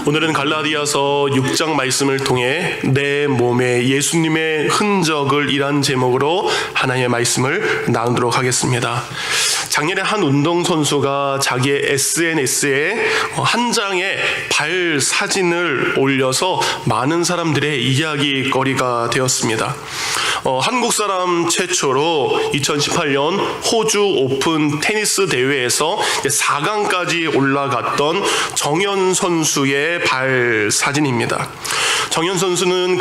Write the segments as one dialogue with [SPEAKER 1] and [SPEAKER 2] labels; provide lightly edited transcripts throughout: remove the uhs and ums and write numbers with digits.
[SPEAKER 1] 오늘은 갈라디아서 6장 말씀을 통해 내 몸에 예수님의 흔적을 이란 제목으로 하나님의 말씀을 나누도록 하겠습니다. 작년에 한 운동선수가 자기의 SNS에 한 장의 발 사진을 올려서 많은 사람들의 이야기거리가 되었습니다. 한국 사람 최초로 2018년 호주 오픈 테니스 대회에서 4강까지 올라갔던 정현 선수의 발 사진입니다. 정현 선수는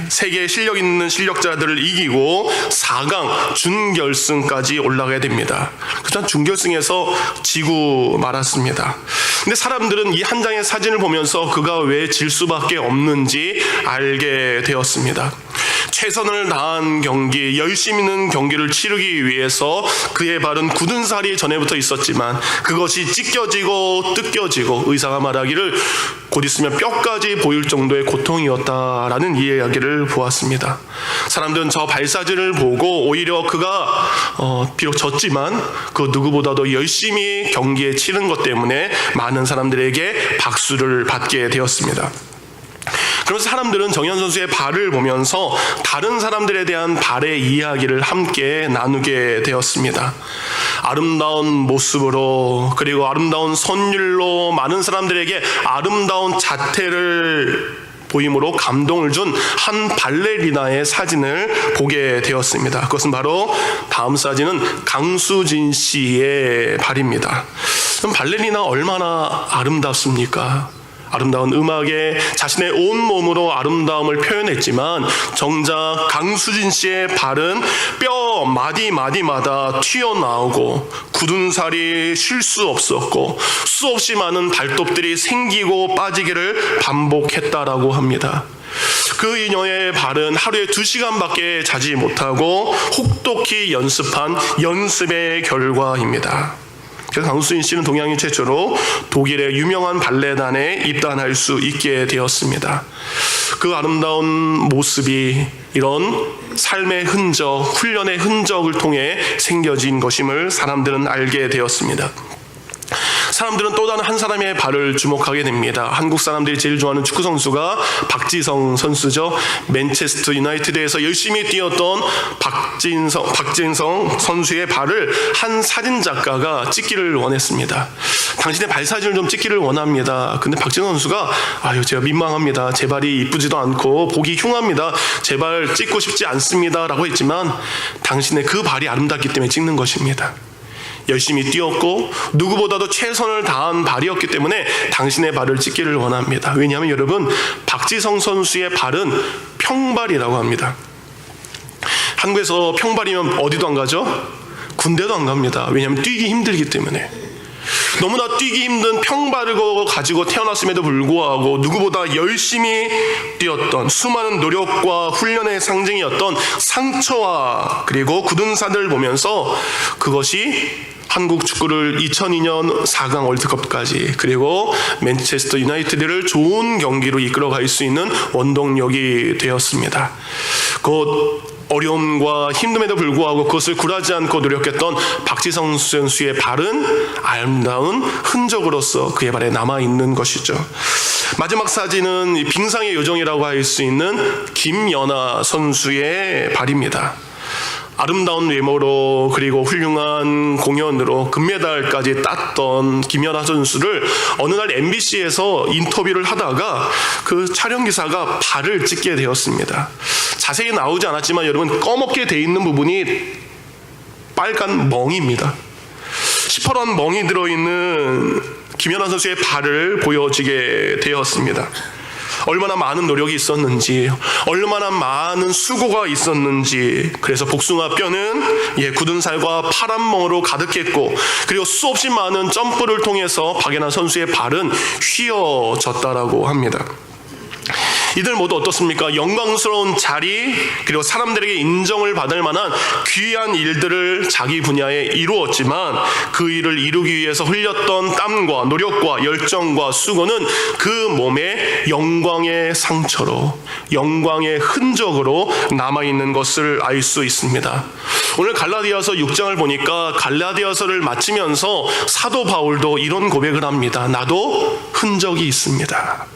[SPEAKER 1] 세계 실력 있는 실력자들을 이기고 4강 준결승까지 올라가야 됩니다. 그렇지만 준결승에서 지고 말았습니다. 근데 사람들은 이 한 장의 사진을 보면서 그가 왜 질 수밖에 없는지 알게 되었습니다. 최선을 다한 경기, 열심히 있는 경기를 치르기 위해서 그의 발은 굳은 살이 전에부터 있었지만 그것이 찢겨지고 뜯겨지고 의사가 말하기를 곧 있으면 뼈까지 보일 정도의 고통이었다라는 이야기를 보았습니다. 사람들은 저 발사진을 보고 오히려 그가 비록 졌지만 그 누구보다도 열심히 경기에 치른 것 때문에 많은 사람들에게 박수를 받게 되었습니다. 그래서 사람들은 정현 선수의 발을 보면서 다른 사람들에 대한 발의 이야기를 함께 나누게 되었습니다. 아름다운 모습으로 그리고 아름다운 선율로 많은 사람들에게 아름다운 자태를 보임으로 감동을 준 한 발레리나의 사진을 보게 되었습니다. 그것은 바로 다음 사진은 강수진 씨의 발입니다. 그럼 발레리나 얼마나 아름답습니까? 아름다운 음악에 자신의 온 몸으로 아름다움을 표현했지만 정작 강수진 씨의 발은 뼈 마디마디마다 튀어나오고 굳은 살이 쉴 수 없었고 수없이 많은 발톱들이 생기고 빠지기를 반복했다라고 합니다. 그 이녀의 발은 하루에 2시간밖에 자지 못하고 혹독히 연습한 연습의 결과입니다. 그래서 강수진 씨는 동양인 최초로 독일의 유명한 발레단에 입단할 수 있게 되었습니다. 그 아름다운 모습이 이런 삶의 흔적, 훈련의 흔적을 통해 생겨진 것임을 사람들은 알게 되었습니다. 사람들은 또 다른 한 사람의 발을 주목하게 됩니다. 한국 사람들이 제일 좋아하는 축구 선수가 박지성 선수죠. 맨체스터 유나이티드에서 열심히 뛰었던 박진성 선수의 발을 한 사진 작가가 찍기를 원했습니다. 당신의 발 사진을 좀 찍기를 원합니다. 근데 박진성 선수가 제가 민망합니다. 제 발이 이쁘지도 않고 보기 흉합니다. 제 발 찍고 싶지 않습니다. 라고 했지만 당신의 그 발이 아름답기 때문에 찍는 것입니다. 열심히 뛰었고 누구보다도 최선을 다한 발이었기 때문에 당신의 발을 찍기를 원합니다. 왜냐하면 여러분, 박지성 선수의 발은 평발이라고 합니다. 한국에서 평발이면 어디도 안 가죠? 군대도 안 갑니다. 왜냐하면 뛰기 힘들기 때문에. 너무나 뛰기 힘든 평발을 가지고 태어났음에도 불구하고 누구보다 열심히 뛰었던 수많은 노력과 훈련의 상징이었던 상처와 그리고 굳은 살을 보면서 그것이 한국 축구를 2002년 4강 월드컵까지 그리고 맨체스터 유나이티드를 좋은 경기로 이끌어갈 수 있는 원동력이 되었습니다. 곧 어려움과 힘듦에도 불구하고 그것을 굴하지 않고 노력했던 박지성 선수의 발은 아름다운 흔적으로서 그의 발에 남아있는 것이죠. 마지막 사진은 빙상의 요정이라고 할 수 있는 김연아 선수의 발입니다. 아름다운 외모로 그리고 훌륭한 공연으로 금메달까지 땄던 김연아 선수를 어느 날 MBC에서 인터뷰를 하다가 그 촬영기사가 발을 찍게 되었습니다. 자세히 나오지 않았지만 여러분, 검게 돼 있는 부분이 빨간 멍입니다. 시퍼런 멍이 들어있는 김연아 선수의 발을 보여지게 되었습니다. 얼마나 많은 노력이 있었는지, 얼마나 많은 수고가 있었는지. 그래서 복숭아 뼈는 굳은 살과 파란 멍으로 가득했고, 그리고 수없이 많은 점프를 통해서 박연아 선수의 발은 휘어졌다라고 합니다. 이들 모두 어떻습니까? 영광스러운 자리, 그리고 사람들에게 인정을 받을 만한 귀한 일들을 자기 분야에 이루었지만 그 일을 이루기 위해서 흘렸던 땀과 노력과 열정과 수고는 그 몸에 영광의 상처로, 영광의 흔적으로 남아있는 것을 알 수 있습니다. 오늘 갈라디아서 6장을 보니까 갈라디아서를 마치면서 사도 바울도 이런 고백을 합니다. 나도 흔적이 있습니다.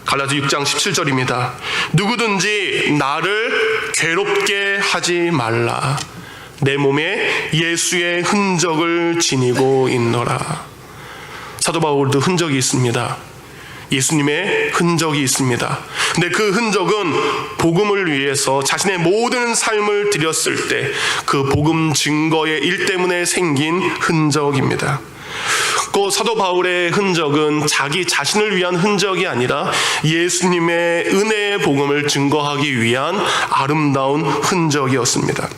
[SPEAKER 1] 갈라디아 6장 17절입니다. 누구든지 나를 괴롭게 하지 말라. 내 몸에 예수의 흔적을 지니고 있노라. 사도 바울도 흔적이 있습니다. 예수님의 흔적이 있습니다. 근데 그 흔적은 복음을 위해서 자신의 모든 삶을 드렸을 때 그 복음 증거의 일 때문에 생긴 흔적입니다. 그 사도 바울의 흔적은 자기 자신을 위한 흔적이 아니라 예수님의 은혜의 복음을 증거하기 위한 아름다운 흔적이었습니다.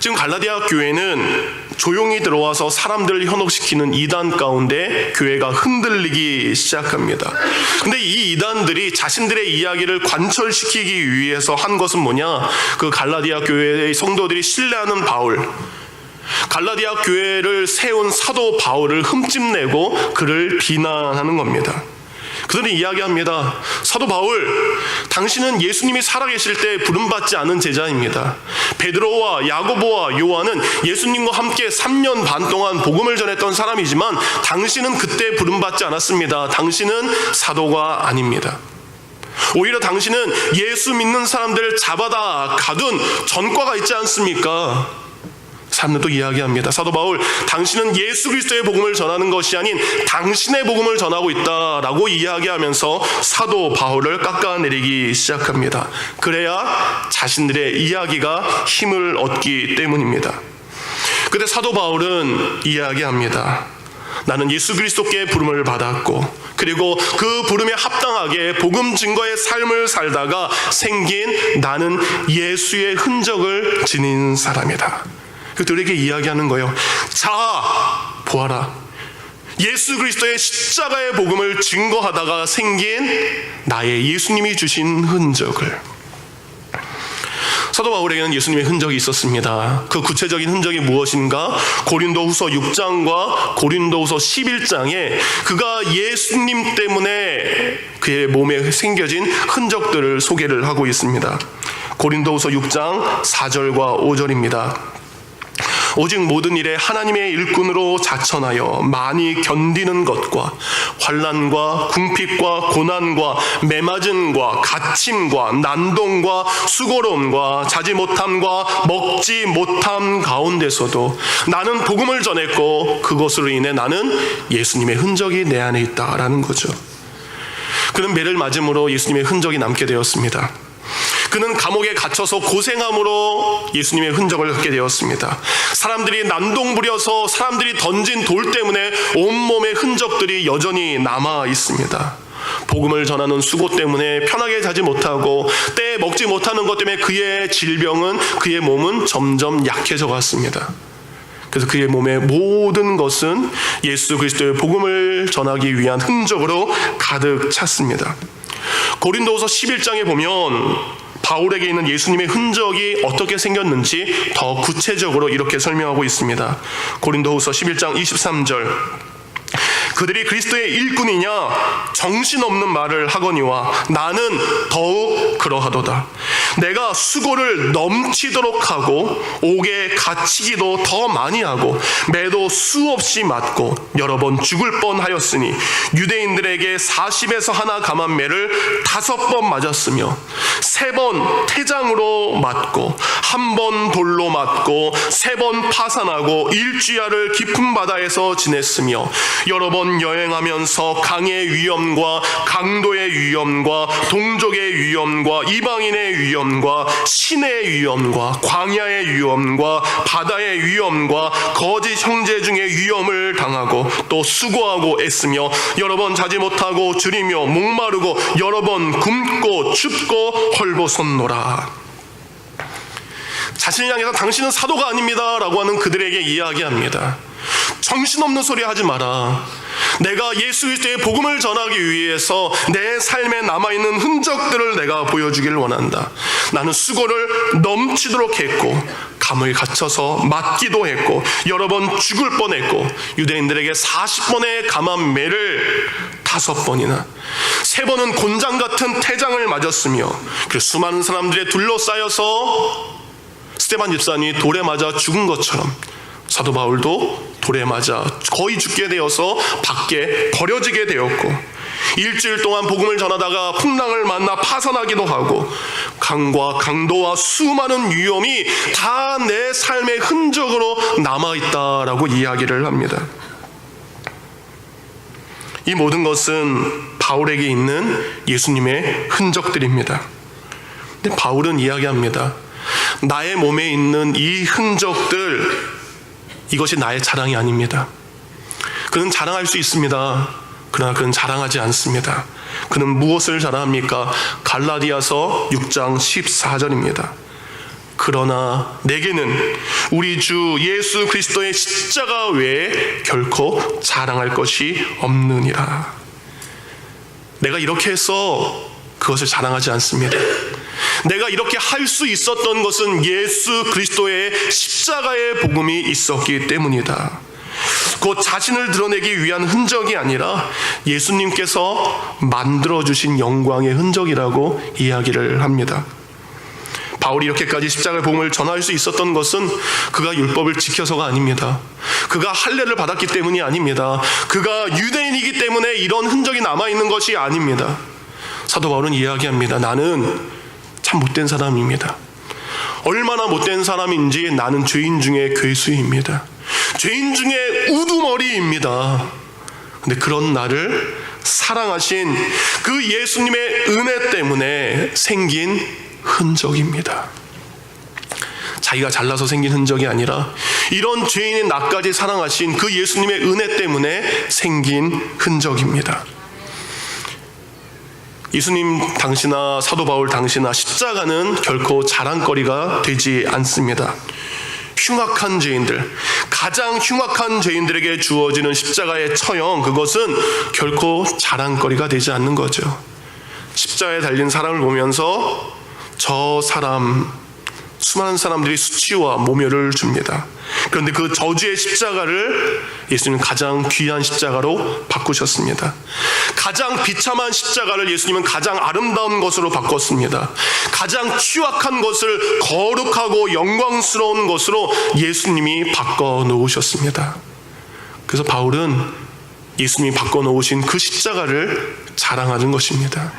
[SPEAKER 1] 지금 갈라디아 교회는 조용히 들어와서 사람들을 현혹시키는 이단 가운데 교회가 흔들리기 시작합니다. 근데 이 이단들이 자신들의 이야기를 관철시키기 위해서 한 것은 뭐냐? 그 갈라디아 교회의 성도들이 신뢰하는 바울, 갈라디아 교회를 세운 사도 바울을 흠집내고 그를 비난하는 겁니다. 그들은 이야기합니다. 사도 바울, 당신은 예수님이 살아계실 때 부름받지 않은 제자입니다. 베드로와 야고보와 요한은 예수님과 함께 3년 반 동안 복음을 전했던 사람이지만 당신은 그때 부름받지 않았습니다. 당신은 사도가 아닙니다. 오히려 당신은 예수 믿는 사람들을 잡아다 가둔 전과가 있지 않습니까? 사람들도 이야기합니다. 사도 바울, 당신은 예수 그리스도의 복음을 전하는 것이 아닌 당신의 복음을 전하고 있다라고 이야기하면서 사도 바울을 깎아내리기 시작합니다. 그래야 자신들의 이야기가 힘을 얻기 때문입니다. 그때 사도 바울은 이야기합니다. 나는 예수 그리스도께 부름을 받았고, 그리고 그 부름에 합당하게 복음 증거의 삶을 살다가 생긴 나는 예수의 흔적을 지닌 사람이다. 그들에게 이야기하는 거예요. 자, 보아라. 예수 그리스도의 십자가의 복음을 증거하다가 생긴 나의 예수님이 주신 흔적을. 사도 바울에게는 예수님의 흔적이 있었습니다. 그 구체적인 흔적이 무엇인가? 고린도후서 6장과 고린도후서 11장에 그가 예수님 때문에 그의 몸에 생겨진 흔적들을 소개를 하고 있습니다. 고린도후서 6장 4절과 5절입니다. 오직 모든 일에 하나님의 일꾼으로 자천하여 많이 견디는 것과 환난과 궁핍과 고난과 매맞음과 갇힘과 난동과 수고로움과 자지 못함과 먹지 못함 가운데서도 나는 복음을 전했고 그것으로 인해 나는 예수님의 흔적이 내 안에 있다라는 거죠. 그는 매를 맞음으로 예수님의 흔적이 남게 되었습니다. 그는 감옥에 갇혀서 고생함으로 예수님의 흔적을 갖게 되었습니다. 사람들이 난동 부려서 사람들이 던진 돌 때문에 온몸의 흔적들이 여전히 남아 있습니다. 복음을 전하는 수고 때문에 편하게 자지 못하고 때에 먹지 못하는 것 때문에 그의 질병은, 그의 몸은 점점 약해져 갔습니다. 그래서 그의 몸의 모든 것은 예수 그리스도의 복음을 전하기 위한 흔적으로 가득 찼습니다. 고린도후서 11장에 보면 바울에게 있는 예수님의 흔적이 어떻게 생겼는지 더 구체적으로 이렇게 설명하고 있습니다. 고린도후서 11장 23절. 그들이 그리스도의 일꾼이냐 정신없는 말을 하거니와 나는 더욱 그러하도다. 내가 수고를 넘치도록 하고 옥에 갇히기도 더 많이 하고 매도 수없이 맞고 여러 번 죽을 뻔하였으니 유대인들에게 40에서 하나 감한 매를 5번 맞았으며 3번 태장으로 맞고 1번 돌로 맞고 3번 파산하고 일주야를 깊은 바다에서 지냈으며 여러 번 여행하면서 강의 위험과 강도의 위험과 동족의 위험과 이방인의 위험과 신의 위험과 광야의 위험과 바다의 위험과 거짓 형제 중의 위험을 당하고 또 수고하고 애쓰며 여러 번 자지 못하고 줄이며 목마르고 여러 번 굶고 춥고 헐벗었노라. 자신을 향해서 당신은 사도가 아닙니다 라고 하는 그들에게 이야기합니다. 정신없는 소리 하지 마라. 내가 예수 그리스도의 복음을 전하기 위해서 내 삶에 남아있는 흔적들을 내가 보여주기를 원한다. 나는 수고를 넘치도록 했고 감옥에 갇혀서 맞기도 했고 여러 번 죽을 뻔했고 유대인들에게 40번의 감한 매를 5번이나 3번은 곤장 같은 태장을 맞았으며 그 수많은 사람들에 둘러싸여서 스데반 집사님이 돌에 맞아 죽은 것처럼 사도 바울도 돌에 맞아 거의 죽게 되어서 밖에 버려지게 되었고 일주일 동안 복음을 전하다가 풍랑을 만나 파산하기도 하고 강과 강도와 수많은 위험이 다 내 삶의 흔적으로 남아있다라고 이야기를 합니다. 이 모든 것은 바울에게 있는 예수님의 흔적들입니다. 근데 바울은 이야기합니다. 나의 몸에 있는 이 흔적들, 이것이 나의 자랑이 아닙니다. 그는 자랑할 수 있습니다. 그러나 그는 자랑하지 않습니다. 그는 무엇을 자랑합니까? 갈라디아서 6장 14절입니다. 그러나 내게는 우리 주 예수 그리스도의 십자가 외에 결코 자랑할 것이 없느니라. 내가 이렇게 해서 그것을 자랑하지 않습니다. 내가 이렇게 할 수 있었던 것은 예수 그리스도의 십자가의 복음이 있었기 때문이다. 곧 자신을 드러내기 위한 흔적이 아니라 예수님께서 만들어주신 영광의 흔적이라고 이야기를 합니다. 바울이 이렇게까지 십자가의 복음을 전할 수 있었던 것은 그가 율법을 지켜서가 아닙니다. 그가 할례를 받았기 때문이 아닙니다. 그가 유대인이기 때문에 이런 흔적이 남아있는 것이 아닙니다. 사도 바울은 이야기합니다. 나는 참 못된 사람입니다. 얼마나 못된 사람인지 나는 죄인 중에 괴수입니다. 죄인 중에 우두머리입니다. 근데 그런 나를 사랑하신 그 예수님의 은혜 때문에 생긴 흔적입니다. 자기가 잘나서 생긴 흔적이 아니라 이런 죄인의 나까지 사랑하신 그 예수님의 은혜 때문에 생긴 흔적입니다. 예수님 당시나 사도 바울 당시나 십자가는 결코 자랑거리가 되지 않습니다. 흉악한 죄인들, 가장 흉악한 죄인들에게 주어지는 십자가의 처형, 그것은 결코 자랑거리가 되지 않는 거죠. 십자가에 달린 사람을 보면서 저 사람, 수많은 사람들이 수치와 모멸을 줍니다. 그런데 그 저주의 십자가를 예수님은 가장 귀한 십자가로 바꾸셨습니다. 가장 비참한 십자가를 예수님은 가장 아름다운 것으로 바꿨습니다. 가장 취약한 것을 거룩하고 영광스러운 것으로 예수님이 바꿔놓으셨습니다. 그래서 바울은 예수님이 바꿔놓으신 그 십자가를 자랑하는 것입니다.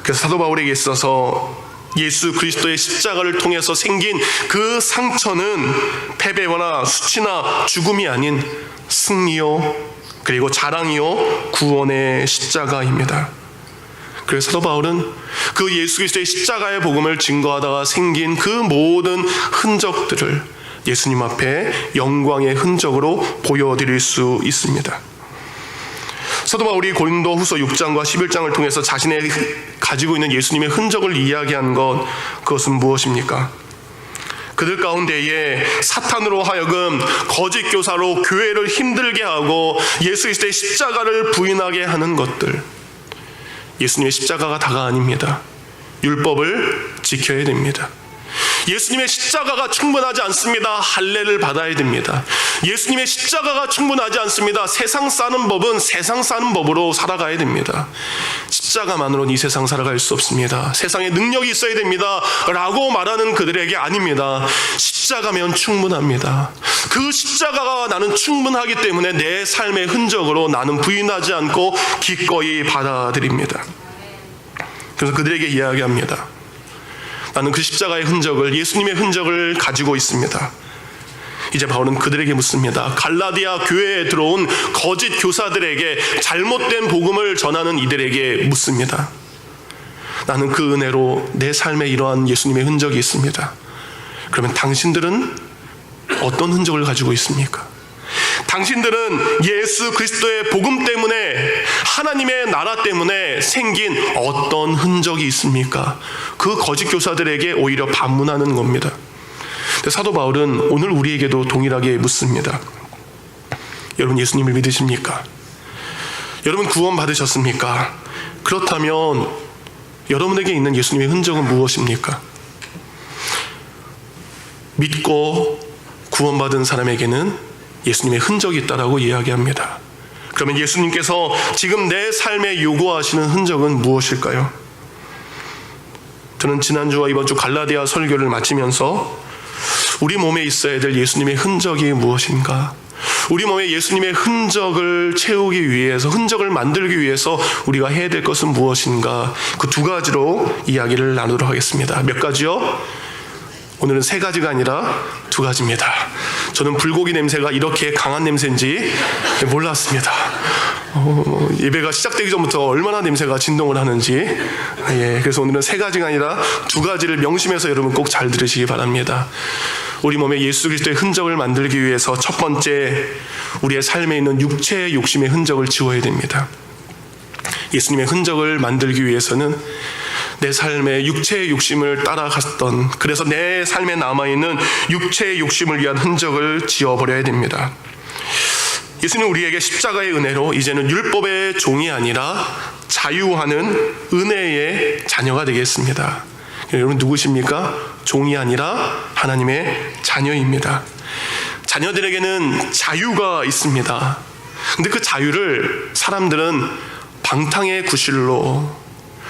[SPEAKER 1] 그래서 사도 바울에게 있어서 예수 그리스도의 십자가를 통해서 생긴 그 상처는 패배나 수치나 죽음이 아닌 승리요, 그리고 자랑이요, 구원의 십자가입니다. 그래서 사도 바울은 그 예수 그리스도의 십자가의 복음을 증거하다가 생긴 그 모든 흔적들을 예수님 앞에 영광의 흔적으로 보여드릴 수 있습니다. 사도 바울이 고린도 후서 6장과 11장을 통해서 자신의 가지고 있는 예수님의 흔적을 이야기한 것, 그것은 무엇입니까? 그들 가운데에 사탄으로 하여금 거짓 교사로 교회를 힘들게 하고 예수 그리스도의 십자가를 부인하게 하는 것들, 예수님의 십자가가 다가 아닙니다. 율법을 지켜야 됩니다. 예수님의 십자가가 충분하지 않습니다. 할례를 받아야 됩니다. 예수님의 십자가가 충분하지 않습니다. 세상 사는 법은 세상 사는 법으로 살아가야 됩니다. 십자가만으로는 이 세상 살아갈 수 없습니다. 세상에 능력이 있어야 됩니다 라고 말하는 그들에게 아닙니다. 십자가면 충분합니다. 그 십자가가 나는 충분하기 때문에 내 삶의 흔적으로 나는 부인하지 않고 기꺼이 받아들입니다. 그래서 그들에게 이야기합니다. 나는 그 십자가의 흔적을, 예수님의 흔적을 가지고 있습니다. 이제 바울은 그들에게 묻습니다. 갈라디아 교회에 들어온 거짓 교사들에게, 잘못된 복음을 전하는 이들에게 묻습니다. 나는 그 은혜로 내 삶에 이러한 예수님의 흔적이 있습니다. 그러면 당신들은 어떤 흔적을 가지고 있습니까? 당신들은 예수 그리스도의 복음 때문에, 하나님의 나라 때문에 생긴 어떤 흔적이 있습니까? 그 거짓 교사들에게 오히려 반문하는 겁니다. 사도 바울은 오늘 우리에게도 동일하게 묻습니다. 여러분 예수님을 믿으십니까? 여러분 구원 받으셨습니까? 그렇다면 여러분에게 있는 예수님의 흔적은 무엇입니까? 믿고 구원받은 사람에게는 예수님의 흔적이 있다라고 이야기합니다. 그러면 예수님께서 지금 내 삶에 요구하시는 흔적은 무엇일까요? 저는 지난주와 이번 주 갈라디아 설교를 마치면서 우리 몸에 있어야 될 예수님의 흔적이 무엇인가? 우리 몸에 예수님의 흔적을 채우기 위해서, 흔적을 만들기 위해서 우리가 해야 될 것은 무엇인가? 그 두 가지로 이야기를 나누도록 하겠습니다. 몇 가지요? 오늘은 세 가지가 아니라 두 가지입니다. 저는 불고기 냄새가 이렇게 강한 냄새인지 몰랐습니다. 예배가 시작되기 전부터 얼마나 냄새가 진동을 하는지. 그래서 오늘은 세 가지가 아니라 두 가지를 명심해서 여러분 꼭 잘 들으시기 바랍니다. 우리 몸에 예수 그리스도의 흔적을 만들기 위해서 첫 번째, 우리의 삶에 있는 육체의 욕심의 흔적을 지워야 됩니다. 예수님의 흔적을 만들기 위해서는 내 삶의 육체의 욕심을 따라갔던, 그래서 내 삶에 남아있는 육체의 욕심을 위한 흔적을 지워버려야 됩니다. 예수님은 우리에게 십자가의 은혜로 이제는 율법의 종이 아니라 자유하는 은혜의 자녀가 되겠습니다. 여러분 누구십니까? 종이 아니라 하나님의 자녀입니다. 자녀들에게는 자유가 있습니다. 근데 그 자유를 사람들은 방탕의 구실로,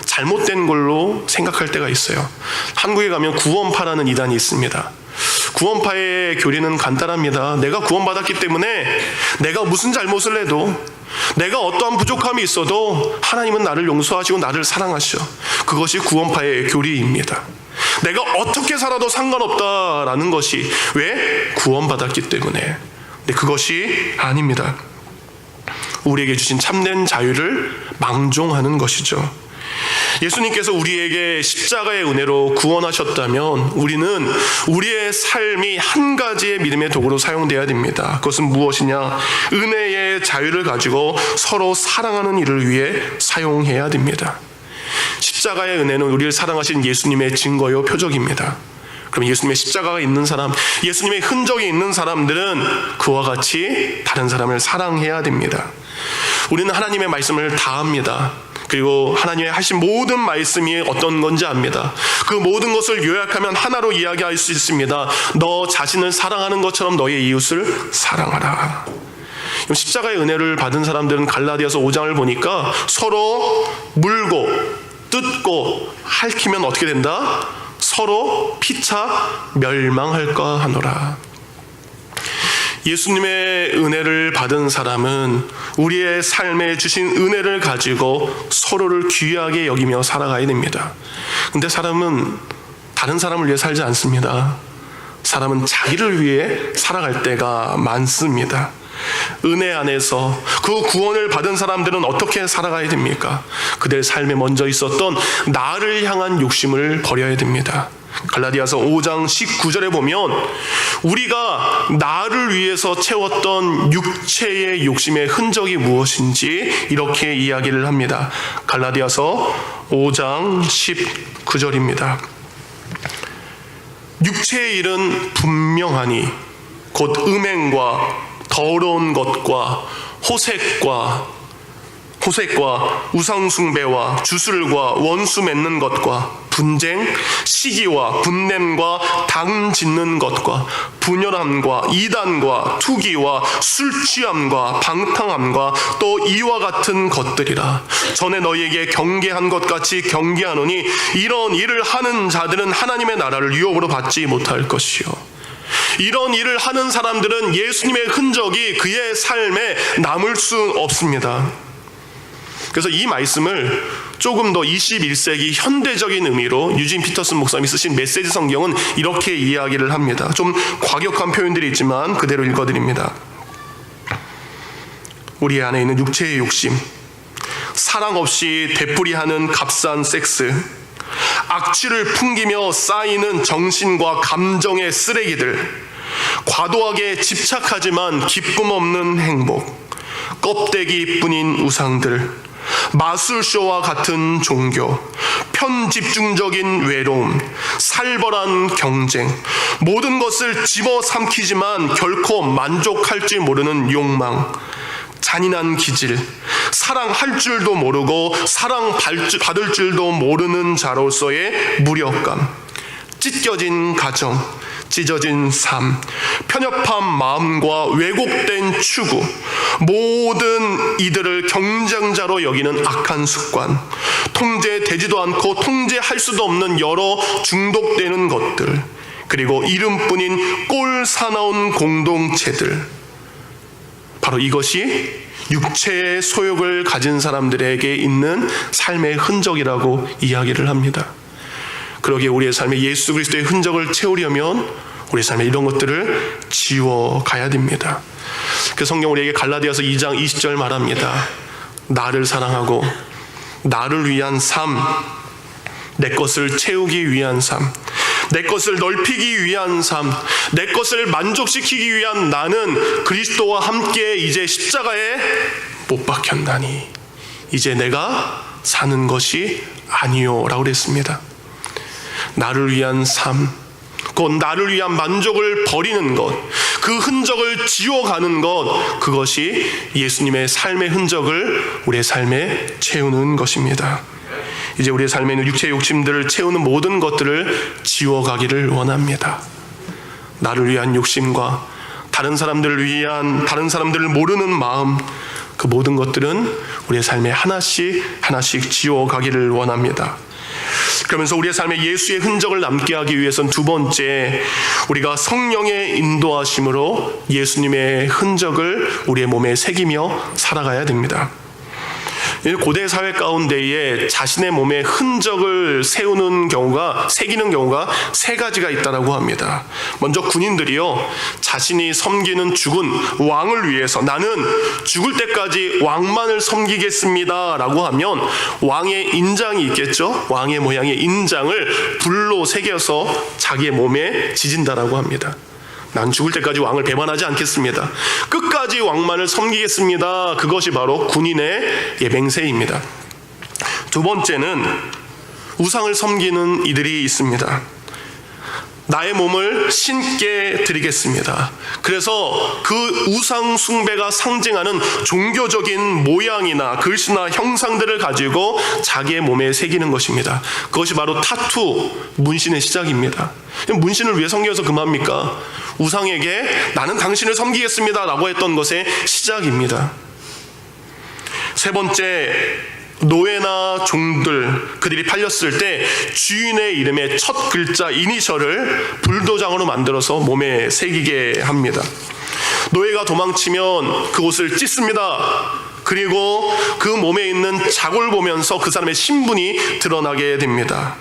[SPEAKER 1] 잘못된 걸로 생각할 때가 있어요. 한국에 가면 구원파라는 이단이 있습니다. 구원파의 교리는 간단합니다. 내가 구원받았기 때문에 내가 무슨 잘못을 해도, 내가 어떠한 부족함이 있어도 하나님은 나를 용서하시고 나를 사랑하셔. 그것이 구원파의 교리입니다. 내가 어떻게 살아도 상관없다라는 것이, 왜? 구원받았기 때문에. 근데 그것이 아닙니다. 우리에게 주신 참된 자유를 망종하는 것이죠. 예수님께서 우리에게 십자가의 은혜로 구원하셨다면 우리는 우리의 삶이 한 가지의 믿음의 도구로 사용돼야 됩니다. 그것은 무엇이냐? 은혜의 자유를 가지고 서로 사랑하는 일을 위해 사용해야 됩니다. 십자가의 은혜는 우리를 사랑하신 예수님의 증거요 표적입니다. 그럼 예수님의 십자가가 있는 사람, 예수님의 흔적이 있는 사람들은 그와 같이 다른 사람을 사랑해야 됩니다. 우리는 하나님의 말씀을 다 합니다. 그리고 하나님의 하신 모든 말씀이 어떤 건지 압니다. 그 모든 것을 요약하면 하나로 이야기할 수 있습니다. 너 자신을 사랑하는 것처럼 너의 이웃을 사랑하라. 십자가의 은혜를 받은 사람들은 갈라디아서 5장을 보니까 서로 물고 뜯고 핥히면 어떻게 된다? 서로 피차 멸망할까 하노라. 예수님의 은혜를 받은 사람은 우리의 삶에 주신 은혜를 가지고 서로를 귀하게 여기며 살아가야 됩니다. 근데 사람은 다른 사람을 위해 살지 않습니다. 사람은 자기를 위해 살아갈 때가 많습니다. 은혜 안에서 그 구원을 받은 사람들은 어떻게 살아가야 됩니까? 그들 삶에 먼저 있었던 나를 향한 욕심을 버려야 됩니다. 갈라디아서 5장 19절에 보면 우리가 나를 위해서 채웠던 육체의 욕심의 흔적이 무엇인지 이렇게 이야기를 합니다. 갈라디아서 5장 19절입니다. 육체의 일은 분명하니 곧 음행과 더러운 것과 호색과 우상숭배와 주술과 원수 맺는 것과 분쟁, 시기와 분냄과 당 짓는 것과 분열함과 이단과 투기와 술취함과 방탕함과 또 이와 같은 것들이라. 전에 너희에게 경계한 것 같이 경계하노니 이런 일을 하는 자들은 하나님의 나라를 유업으로 받지 못할 것이요. 이런 일을 하는 사람들은 예수님의 흔적이 그의 삶에 남을 수 없습니다. 그래서 이 말씀을 조금 더 21세기 현대적인 의미로 유진 피터슨 목사님이 쓰신 메시지 성경은 이렇게 이야기를 합니다. 좀 과격한 표현들이 있지만 그대로 읽어드립니다. 우리 안에 있는 육체의 욕심, 사랑 없이 되풀이하는 값싼 섹스, 악취를 풍기며 쌓이는 정신과 감정의 쓰레기들, 과도하게 집착하지만 기쁨 없는 행복, 껍데기뿐인 우상들, 마술쇼와 같은 종교, 편집중적인 외로움, 살벌한 경쟁, 모든 것을 집어삼키지만 결코 만족할 줄 모르는 욕망, 잔인한 기질, 사랑할 줄도 모르고 사랑받을 줄도 모르는 자로서의 무력감, 찢겨진 가정, 찢어진 삶, 편협한 마음과 왜곡된 추구, 모든 이들을 경쟁자로 여기는 악한 습관, 통제되지도 않고 통제할 수도 없는 여러 중독되는 것들, 그리고 이름뿐인 꼴 사나운 공동체들, 바로 이것이 육체의 소욕을 가진 사람들에게 있는 삶의 흔적이라고 이야기를 합니다. 그러기에 우리의 삶에 예수 그리스도의 흔적을 채우려면 우리의 삶에 이런 것들을 지워가야 됩니다. 그 성경 우리에게 갈라디아서 2장 20절 말합니다. 나를 사랑하고 나를 위한 삶, 내 것을 채우기 위한 삶, 내 것을 넓히기 위한 삶, 내 것을 만족시키기 위한 나는 그리스도와 함께 이제 십자가에 못 박혔나니 이제 내가 사는 것이 아니요 라고 그랬습니다. 나를 위한 삶, 곧 나를 위한 만족을 버리는 것, 그 흔적을 지워가는 것, 그것이 예수님의 삶의 흔적을 우리의 삶에 채우는 것입니다. 이제 우리의 삶에 있는 육체의 욕심들을 채우는 모든 것들을 지워가기를 원합니다. 나를 위한 욕심과 다른 사람들을 모르는 마음, 그 모든 것들은 우리의 삶에 하나씩 지워가기를 원합니다. 그러면서 우리의 삶에 예수의 흔적을 남게 하기 위해서는 두 번째, 우리가 성령의 인도하심으로 예수님의 흔적을 우리의 몸에 새기며 살아가야 됩니다. 고대 사회 가운데에 자신의 몸에 흔적을 새기는 경우가 세 가지가 있다고 합니다. 먼저 군인들이요, 자신이 섬기는 죽은 왕을 위해서 나는 죽을 때까지 왕만을 섬기겠습니다 라고 하면 왕의 인장이 있겠죠. 왕의 모양의 인장을 불로 새겨서 자기의 몸에 지진다라고 합니다. 난 죽을 때까지 왕을 배반하지 않겠습니다. 끝까지 왕만을 섬기겠습니다. 그것이 바로 군인의 맹세입니다. 두 번째는 우상을 섬기는 이들이 있습니다. 나의 몸을 신께 드리겠습니다. 그래서 그 우상 숭배가 상징하는 종교적인 모양이나 글씨나 형상들을 가지고 자기의 몸에 새기는 것입니다. 그것이 바로 타투, 문신의 시작입니다. 문신을 왜 섬겨서 금합니까? 우상에게 나는 당신을 섬기겠습니다 라고 했던 것의 시작입니다. 세 번째, 노예나 종들, 그들이 팔렸을 때 주인의 이름의 첫 글자 이니셜을 불도장으로 만들어서 몸에 새기게 합니다. 노예가 도망치면 그 옷을 찢습니다. 그리고 그 몸에 있는 자골을 보면서 그 사람의 신분이 드러나게 됩니다.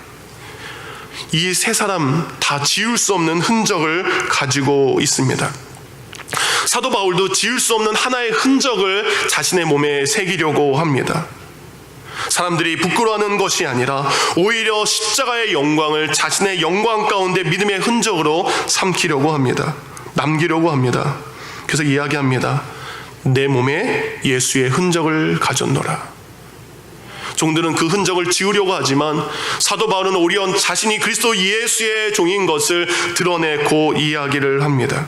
[SPEAKER 1] 이 세 사람 다 지울 수 없는 흔적을 가지고 있습니다. 사도 바울도 지울 수 없는 하나의 흔적을 자신의 몸에 새기려고 합니다. 사람들이 부끄러워하는 것이 아니라 오히려 십자가의 영광을 자신의 영광 가운데 믿음의 흔적으로 삼키려고 합니다. 남기려고 합니다. 그래서 이야기합니다. 내 몸에 예수의 흔적을 가졌노라. 종들은 그 흔적을 지우려고 하지만 사도 바울은 오히려 자신이 그리스도 예수의 종인 것을 드러내고 이야기를 합니다.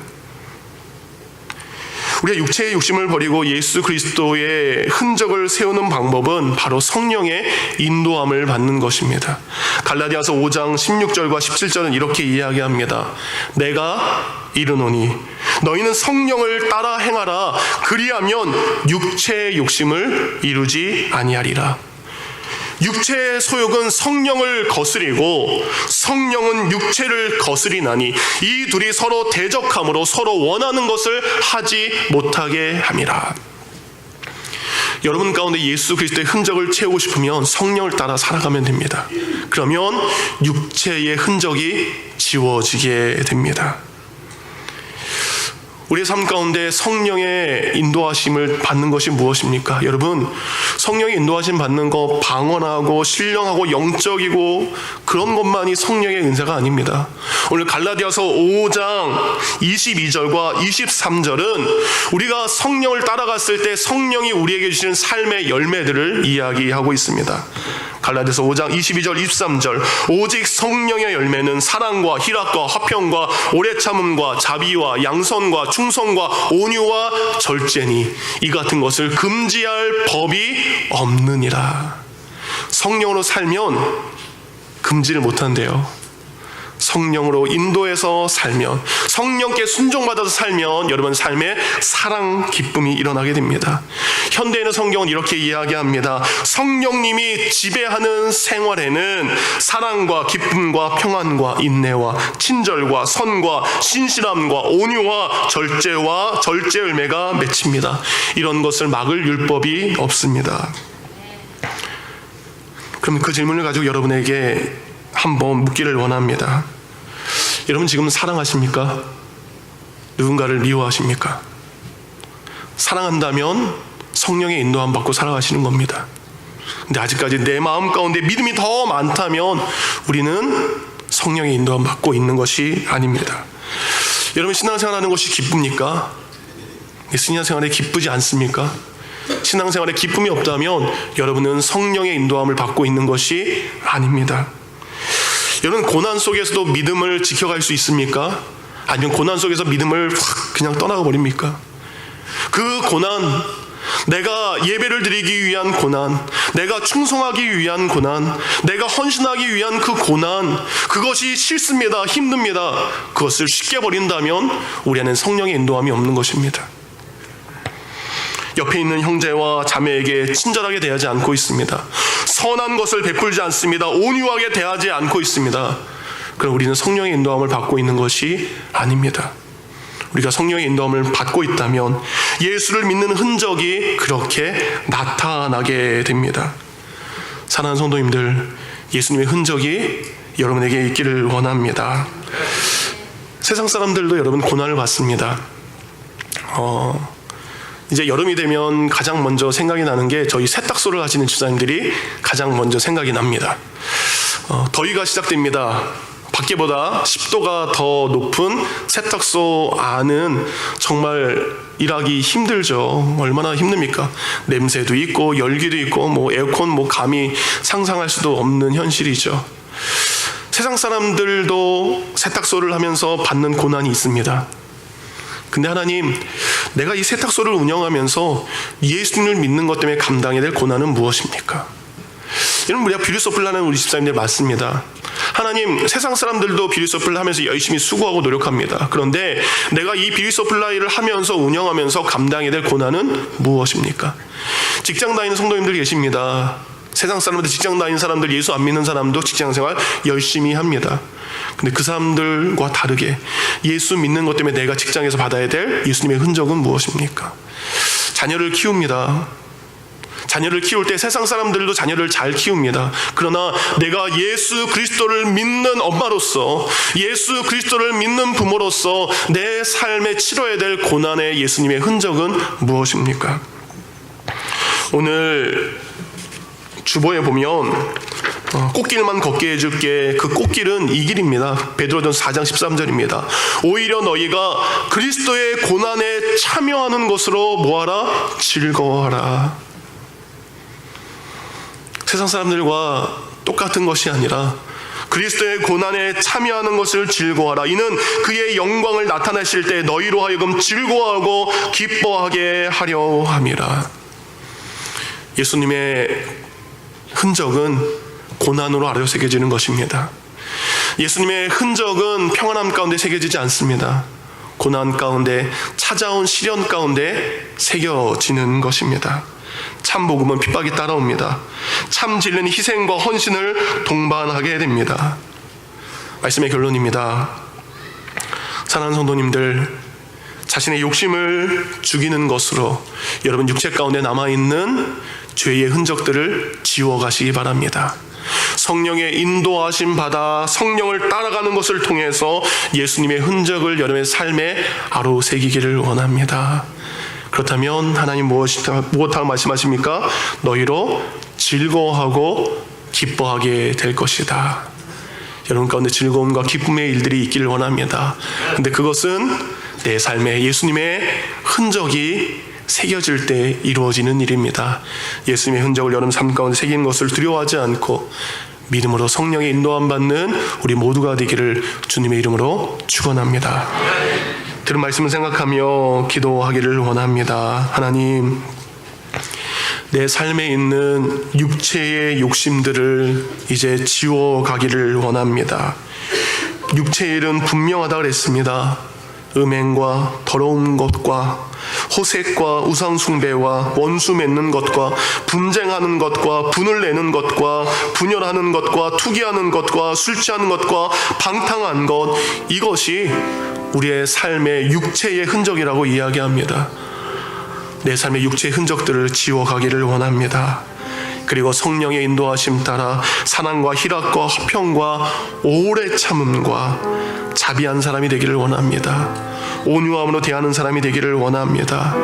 [SPEAKER 1] 우리가 육체의 욕심을 버리고 예수 그리스도의 흔적을 세우는 방법은 바로 성령의 인도함을 받는 것입니다. 갈라디아서 5장 16절과 17절은 이렇게 이야기합니다. 내가 이르노니 너희는 성령을 따라 행하라. 그리하면 육체의 욕심을 이루지 아니하리라. 육체의 소욕은 성령을 거스리고 성령은 육체를 거스리나니 이 둘이 서로 대적함으로 서로 원하는 것을 하지 못하게 함이라. 여러분 가운데 예수 그리스도의 흔적을 채우고 싶으면 성령을 따라 살아가면 됩니다. 그러면 육체의 흔적이 지워지게 됩니다. 우리의 삶 가운데 성령의 인도하심을 받는 것이 무엇입니까? 여러분, 성령의 인도하심 받는 거 방언하고 신령하고 영적이고 그런 것만이 성령의 은사가 아닙니다. 오늘 갈라디아서 5장 22절과 23절은 우리가 성령을 따라갔을 때 성령이 우리에게 주시는 삶의 열매들을 이야기하고 있습니다. 갈라디아서 5장 22절 23절 오직 성령의 열매는 사랑과 희락과 화평과 오래 참음과 자비와 양선과 충성과 온유와 절제니 이 같은 것을 금지할 법이 없느니라. 성령으로 살면 금지를 못한대요. 성령으로 인도해서 살면, 성령께 순종받아서 살면 여러분 삶에 사랑, 기쁨이 일어나게 됩니다. 현대인의 성경은 이렇게 이야기합니다. 성령님이 지배하는 생활에는 사랑과 기쁨과 평안과 인내와 친절과 선과 신실함과 온유와 절제 열매가 맺힙니다. 이런 것을 막을 율법이 없습니다. 그럼 그 질문을 가지고 여러분에게 한번 묻기를 원합니다. 여러분 지금 사랑하십니까? 누군가를 미워하십니까? 사랑한다면 성령의 인도함 받고 살아가시는 겁니다. 근데 아직까지 내 마음 가운데 믿음이 더 많다면 우리는 성령의 인도함 받고 있는 것이 아닙니다. 여러분 신앙생활하는 것이 기쁩니까? 신앙생활에 기쁘지 않습니까? 신앙생활에 기쁨이 없다면 여러분은 성령의 인도함을 받고 있는 것이 아닙니다. 여러분 고난 속에서도 믿음을 지켜갈 수 있습니까? 아니면 고난 속에서 믿음을 확 그냥 떠나가 버립니까? 그 고난, 내가 예배를 드리기 위한 고난, 내가 충성하기 위한 고난, 내가 헌신하기 위한 그 고난, 그것이 싫습니다. 힘듭니다. 그것을 쉽게 버린다면 우리 안에는 성령의 인도함이 없는 것입니다. 옆에 있는 형제와 자매에게 친절하게 대하지 않고 있습니다. 선한 것을 베풀지 않습니다. 온유하게 대하지 않고 있습니다. 그럼 우리는 성령의 인도함을 받고 있는 것이 아닙니다. 우리가 성령의 인도함을 받고 있다면 예수를 믿는 흔적이 그렇게 나타나게 됩니다. 사랑하는 성도님들, 예수님의 흔적이 여러분에게 있기를 원합니다. 세상 사람들도 여러분 고난을 받습니다. 이제 여름이 되면 가장 먼저 생각이 나는 게 저희 세탁소를 하시는 집사님들이 가장 먼저 생각이 납니다. 더위가 시작됩니다. 밖에보다 10도가 더 높은 세탁소 안은 정말 일하기 힘들죠. 얼마나 힘듭니까? 냄새도 있고 열기도 있고 뭐 에어컨 감히 상상할 수도 없는 현실이죠. 세상 사람들도 세탁소를 하면서 받는 고난이 있습니다. 근데 하나님, 내가 이 세탁소를 운영하면서 예수님을 믿는 것 때문에 감당해야 될 고난은 무엇입니까? 여러분, 우리가 뷰티 서플라이는 우리 집사님들 맞습니다. 하나님, 세상 사람들도 뷰티 서플라이 하면서 열심히 수고하고 노력합니다. 그런데 내가 이 뷰티 서플라이를 하면서 운영하면서 감당해야 될 고난은 무엇입니까? 직장 다니는 성도님들 계십니다. 세상 사람들, 직장 다니는 사람들, 예수 안 믿는 사람도 직장생활 열심히 합니다. 근데 그 사람들과 다르게 예수 믿는 것 때문에 내가 직장에서 받아야 될 예수님의 흔적은 무엇입니까? 자녀를 키웁니다. 자녀를 키울 때 세상 사람들도 자녀를 잘 키웁니다. 그러나 내가 예수 그리스도를 믿는 엄마로서, 예수 그리스도를 믿는 부모로서 내 삶에 치러야 될 고난의 예수님의 흔적은 무엇입니까? 오늘 주보에 보면 꽃길만 걷게 해줄게. 그 꽃길은 이 길입니다. 베드로전서 4장 13절입니다. 오히려 너희가 그리스도의 고난에 참여하는 것으로 뭐하라? 즐거워하라. 세상 사람들과 똑같은 것이 아니라 그리스도의 고난에 참여하는 것을 즐거워하라. 이는 그의 영광을 나타내실 때 너희로 하여금 즐거워하고 기뻐하게 하려 함이라. 예수님의 흔적은 고난으로 아래로 새겨지는 것입니다. 예수님의 흔적은 평안함 가운데 새겨지지 않습니다. 고난 가운데, 찾아온 시련 가운데 새겨지는 것입니다. 참 복음은 핍박이 따라옵니다. 참 진리는 희생과 헌신을 동반하게 됩니다. 말씀의 결론입니다. 사랑하는 성도님들, 자신의 욕심을 죽이는 것으로 여러분 육체 가운데 남아있는 죄의 흔적들을 지워가시기 바랍니다. 성령의 인도하심 받아 성령을 따라가는 것을 통해서 예수님의 흔적을 여러분의 삶에 아로새기기를 원합니다. 그렇다면 하나님 무엇하고 말씀하십니까? 너희로 즐거워하고 기뻐하게 될 것이다. 여러분 가운데 즐거움과 기쁨의 일들이 있기를 원합니다. 근데 그것은 내 삶에 예수님의 흔적이 새겨질 때 이루어지는 일입니다. 예수님의 흔적을 여러분 삶 가운데 새기는 것을 두려워하지 않고 믿음으로 성령의 인도함 받는 우리 모두가 되기를 주님의 이름으로 축원합니다. 들은 말씀을 생각하며 기도하기를 원합니다. 하나님, 내 삶에 있는 육체의 욕심들을 이제 지워가기를 원합니다. 육체의 일은 분명하다 그랬습니다. 음행과 더러운 것과 호색과 우상숭배와 원수 맺는 것과 분쟁하는 것과 분을 내는 것과 분열하는 것과 투기하는 것과 술 취하는 것과 방탕한 것, 이것이 우리의 삶의 육체의 흔적이라고 이야기합니다. 내 삶의 육체의 흔적들을 지워가기를 원합니다. 그리고 성령의 인도하심 따라 사랑과 희락과 화평과 오래 참음과 자비한 사람이 되기를 원합니다. 온유함으로 대하는 사람이 되기를 원합니다.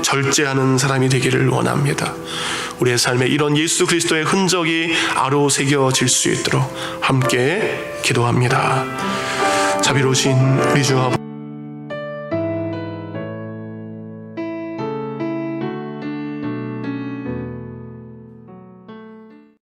[SPEAKER 1] 절제하는 사람이 되기를 원합니다. 우리의 삶에 이런 예수 그리스도의 흔적이 아로 새겨질 수 있도록 함께 기도합니다. 자비로우신 우리 주 아버지,